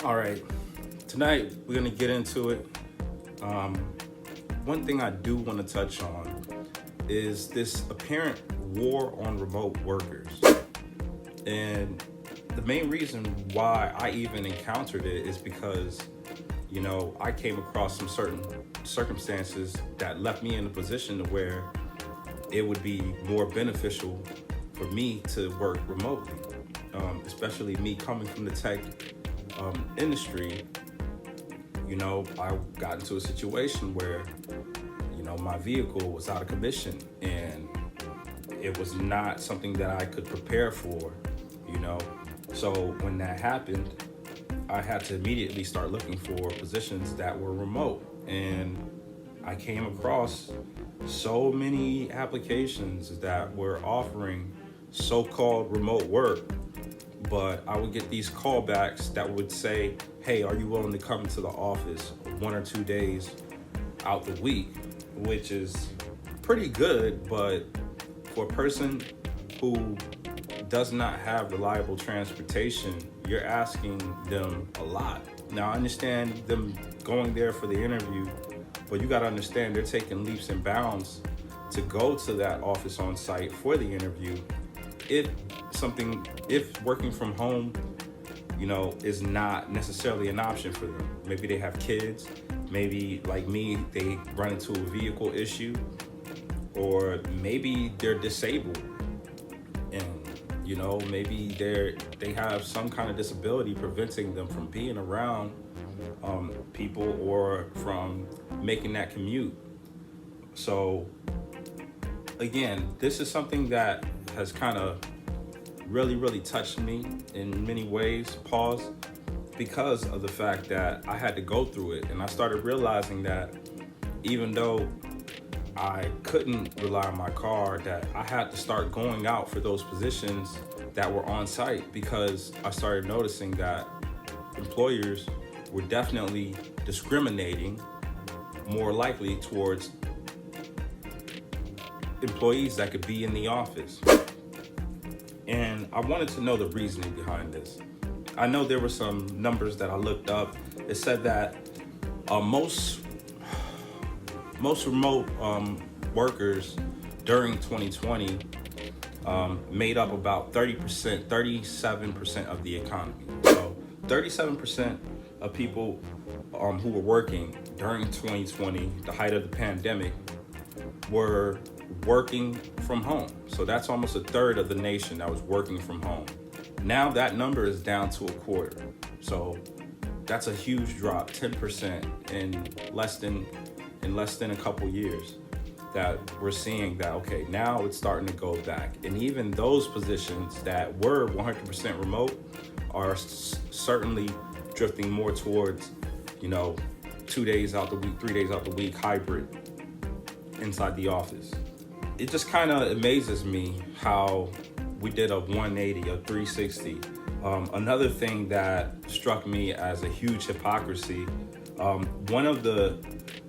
All right, tonight we're gonna get into it. Um, One thing I do want to touch on is this apparent war on remote workers. And the main reason why I even encountered it is because, I came across some certain circumstances that left me in a position to where it would be more beneficial for me to work remotely, especially me coming from the tech industry. I got into a situation where, my vehicle was out of commission and it was not something that I could prepare for, you know. So when that happened, I had to immediately start looking for positions that were remote. And I came across so many applications that were offering so-called remote work, but I would get these callbacks that would say, hey, are you willing to come to the office 1 or 2 days out the week, which is pretty good, but for a person who does not have reliable transportation, you're asking them a lot. Now, I understand them going there for the interview, but you got to understand they're taking leaps and bounds to go to that office on site for the interview. If working from home, is not necessarily an option for them. Maybe they have kids, maybe like me, they run into a vehicle issue, or maybe they're disabled and maybe they have some kind of disability preventing them from being around people or from making that commute. So again, this is something that has kind of really touched me in many ways, because of the fact that I had to go through it. And I started realizing that even though I couldn't rely on my car, that I had to start going out for those positions that were on site, because I started noticing that employers were definitely discriminating more likely towards employees that could be in the office. And I wanted to know the reasoning behind this. I know there were some numbers that I looked up. It said that most remote workers during 2020 made up about 37% of the economy. So 37% of people who were working during 2020, the height of the pandemic, were working from home. So that's almost a third of the nation that was working from home. Now that number is down to a quarter. So that's a huge drop, 10% in less than a couple years, that we're seeing that, okay, now it's starting to go back. And even those positions that were 100% remote are certainly drifting more towards, 2 days out the week, 3 days out the week, hybrid inside the office. It just kind of amazes me how we did a 180, a 360. Another thing that struck me as a huge hypocrisy, one of the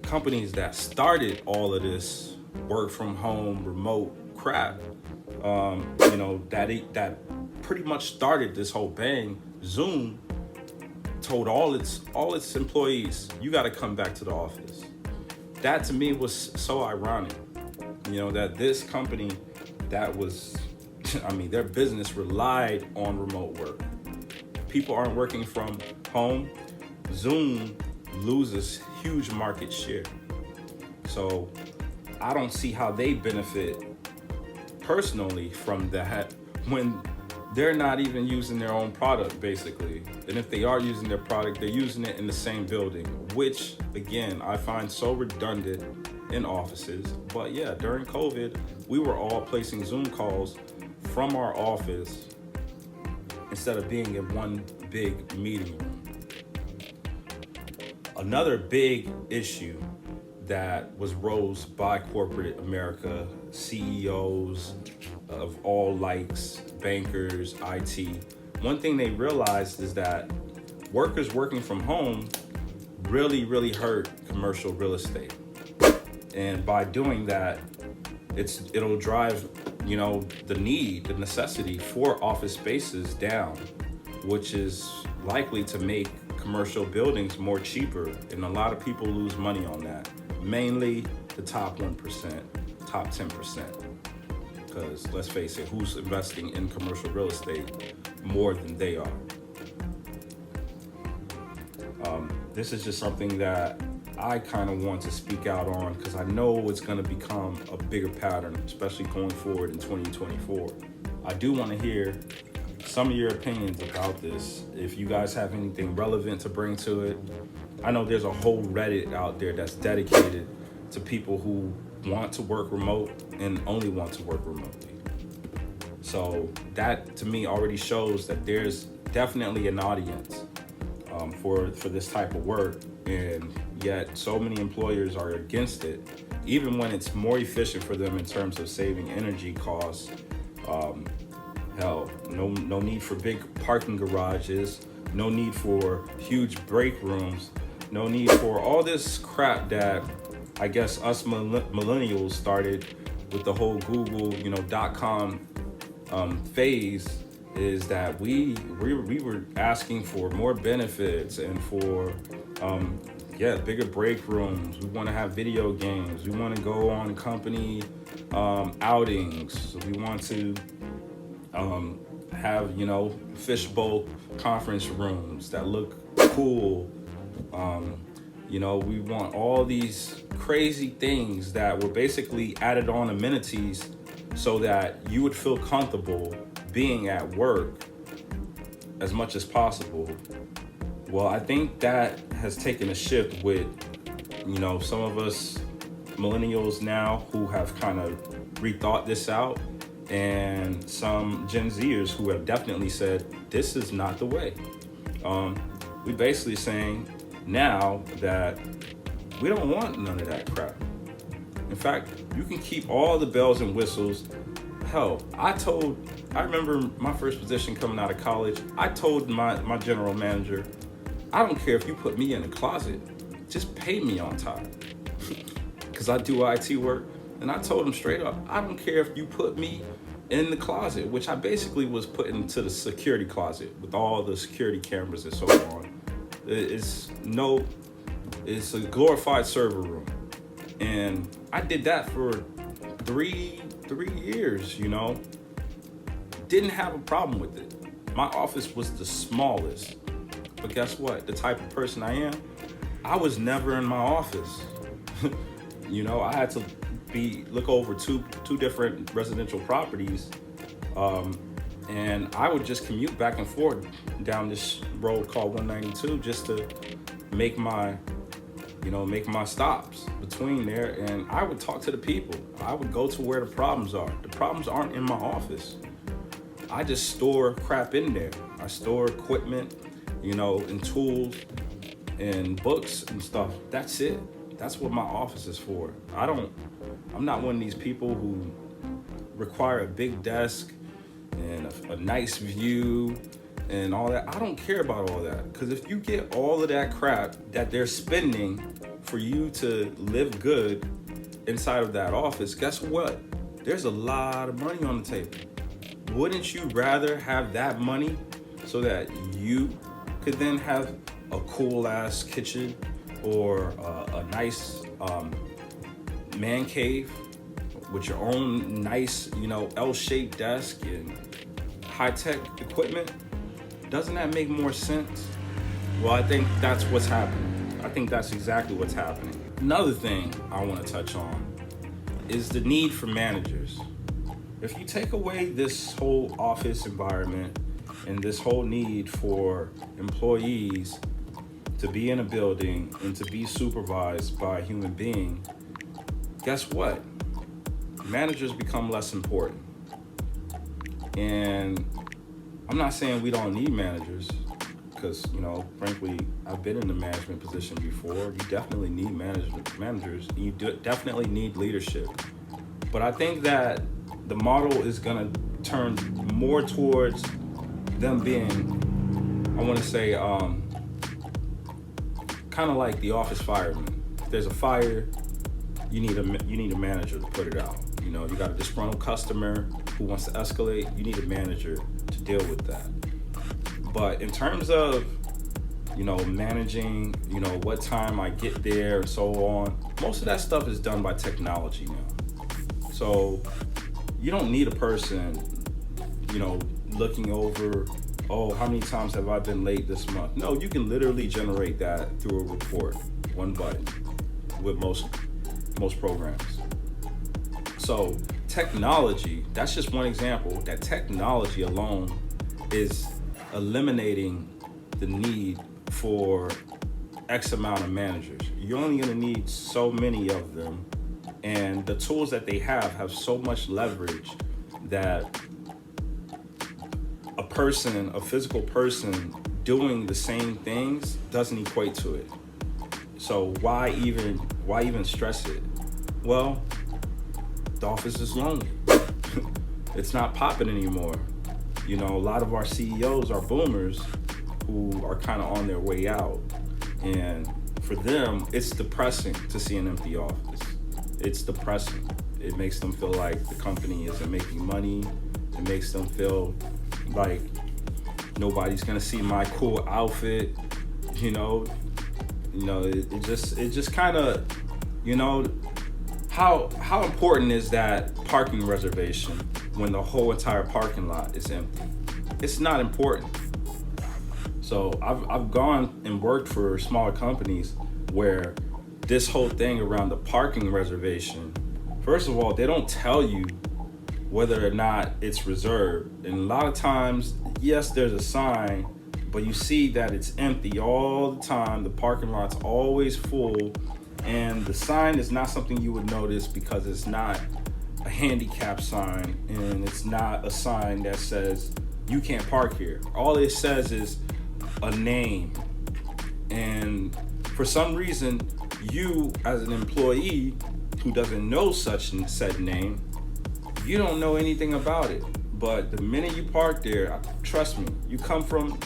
companies that started all of this work from home, remote crap, that pretty much started this whole bang, Zoom, told all its employees, you got to come back to the office. That to me was so ironic, that this company that was, their business relied on remote work. People aren't working from home. Zoom loses huge market share. So I don't see how they benefit personally from that when they're not even using their own product, basically. And if they are using their product, they're using it in the same building, which again, I find so redundant in offices. But yeah, during COVID, we were all placing Zoom calls from our office instead of being in one big meeting room. Another big issue that was rose by corporate America, CEOs of all likes, bankers, IT, one thing they realized is that workers working from home really hurt commercial real estate. And by doing that, it'll drive, the necessity for office spaces down, which is likely to make commercial buildings more cheaper, and a lot of people lose money on that. Mainly the top 1%, top 10%. Because let's face it, who's investing in commercial real estate more than they are? This is just something that I kind of want to speak out on because I know it's going to become a bigger pattern, especially going forward in 2024. I do want to hear some of your opinions about this. If you guys have anything relevant to bring to it. I know there's a whole Reddit out there that's dedicated to people who want to work remote and only want to work remotely. So that to me already shows that there's definitely an audience for this type of work, and yet so many employers are against it, even when it's more efficient for them in terms of saving energy costs. Hell, no need for big parking garages, no need for huge break rooms, no need for all this crap that I guess us millennials started with the whole Google, .com phase. Is that we were asking for more benefits and for bigger break rooms. We want to have video games. We want to go on company outings. We want to have fishbowl conference rooms that look cool. We want all these crazy things that were basically added on amenities so that you would feel comfortable being at work as much as possible. Well, I think that has taken a shift with, some of us millennials now who have kind of rethought this out, and some Gen Zers who have definitely said, this is not the way. We basically saying now that we don't want none of that crap. In fact, you can keep all the bells and whistles. Hell, I remember my first position coming out of college. I told my general manager, I don't care if you put me in a closet, just pay me on time. Because I do IT work. And I told him straight up, I don't care if you put me in the closet, which I basically was put into the security closet with all the security cameras and so on. It's a glorified server room. And I did that for three years, Didn't have a problem with it. My office was the smallest. But guess what? The type of person I am, I was never in my office. I had to look over two different residential properties. And I would just commute back and forth down this road called 192 just to make my stops between there, and I would talk to the people. I would go to where the problems are. The problems aren't in my office. I just store crap in there. I store equipment, and tools and books and stuff. That's it. That's what my office is for. I'm not one of these people who require a big desk and a nice view and all that. I don't care about all that, because if you get all of that crap that they're spending for you to live good inside of that office, guess what? There's a lot of money on the table. Wouldn't you rather have that money so that you could then have a cool ass kitchen or a nice man cave with your own nice, L-shaped desk and high-tech equipment? Doesn't that make more sense? Well, I think that's what's happening. I think that's exactly what's happening. Another thing I want to touch on is the need for managers. If you take away this whole office environment and this whole need for employees to be in a building and to be supervised by a human being, guess what? Managers become less important. And I'm not saying we don't need managers, because, frankly, I've been in a management position before. You definitely need managers. You definitely need leadership. But I think that the model is going to turn more towards them being, I want to say, kind of like the office fireman. If there's a fire, you need a manager to put it out. You got a disgruntled customer who wants to escalate, you need a manager to deal with that. But in terms of, managing, what time I get there and so on. Most of that stuff is done by technology now. So you don't need a person, looking over, oh, how many times have I been late this month? No, you can literally generate that through a report, one button, with most programs. So technology, that's just one example. That technology alone is eliminating the need for X amount of managers. You're only going to need so many of them, and the tools that they have so much leverage that a physical person doing the same things doesn't equate to it. So why even stress it? Well, the office is lonely. It's not popping anymore. A lot of our CEOs are boomers who are kind of on their way out. And for them, it's depressing to see an empty office. It's depressing. It makes them feel like the company isn't making money. It makes them feel like nobody's gonna see my cool outfit. It just kind of, how important is that parking reservation when the whole entire parking lot is empty? It's not important. So I've gone and worked for smaller companies where this whole thing around the parking reservation, first of all, they don't tell you whether or not it's reserved. And a lot of times, yes, there's a sign, but you see that it's empty all the time. The parking lot's always full, and the sign is not something you would notice because it's not a handicap sign, and it's not a sign that says you can't park here. All it says is a name. And for some reason, you as an employee who doesn't know such and said name, you don't know anything about it. But the minute you park there, trust me, you come from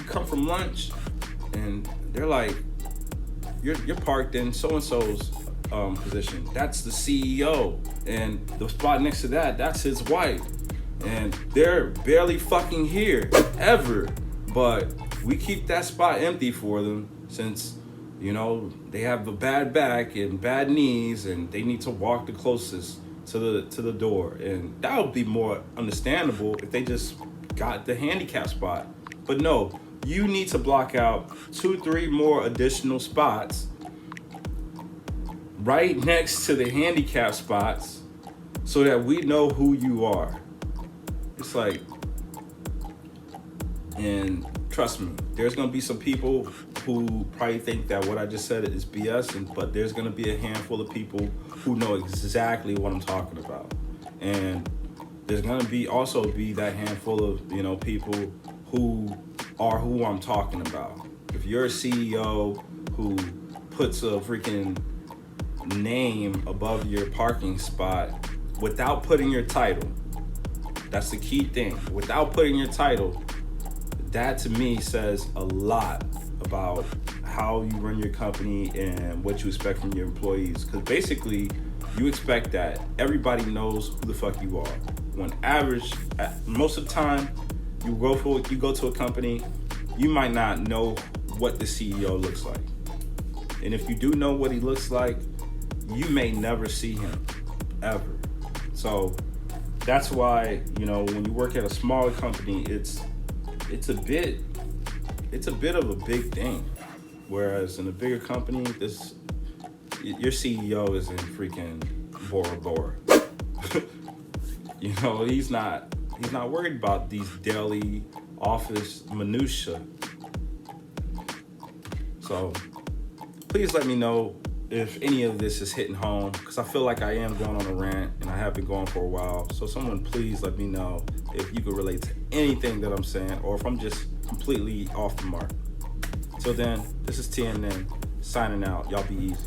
lunch, and they're like, you're parked in so-and-so's position. That's the CEO, and the spot next to that's his wife, and they're barely fucking here ever. But we keep that spot empty for them since they have a bad back and bad knees, and they need to walk the closest to the door. And that would be more understandable if they just got the handicap spot. But no, you need to block out 2-3 more additional spots right next to the handicap spots so that we know who you are. It's like, and trust me, there's gonna be some people who probably think that what I just said is BS, but there's gonna be a handful of people who know exactly what I'm talking about. And there's gonna be that handful of people who are who I'm talking about. If you're a CEO who puts a freaking name above your parking spot without putting your title, that's the key thing. Without putting your title, that to me says a lot about how you run your company and what you expect from your employees. Because basically, you expect that everybody knows who the fuck you are. When most of the time, you go to a company, you might not know what the CEO looks like. And if you do know what he looks like, you may never see him, ever. So that's why, when you work at a smaller company, it's a bit of a big thing. Whereas in a bigger company, your CEO is in freaking Bora Bora. He's not worried about these daily office minutia. So please let me know if any of this is hitting home, because I feel like I am going on a rant, and I have been going for a while. So someone please let me know if you could relate to anything that I'm saying, or if I'm just completely off the mark. Till then, this is TNN signing out. Y'all be easy.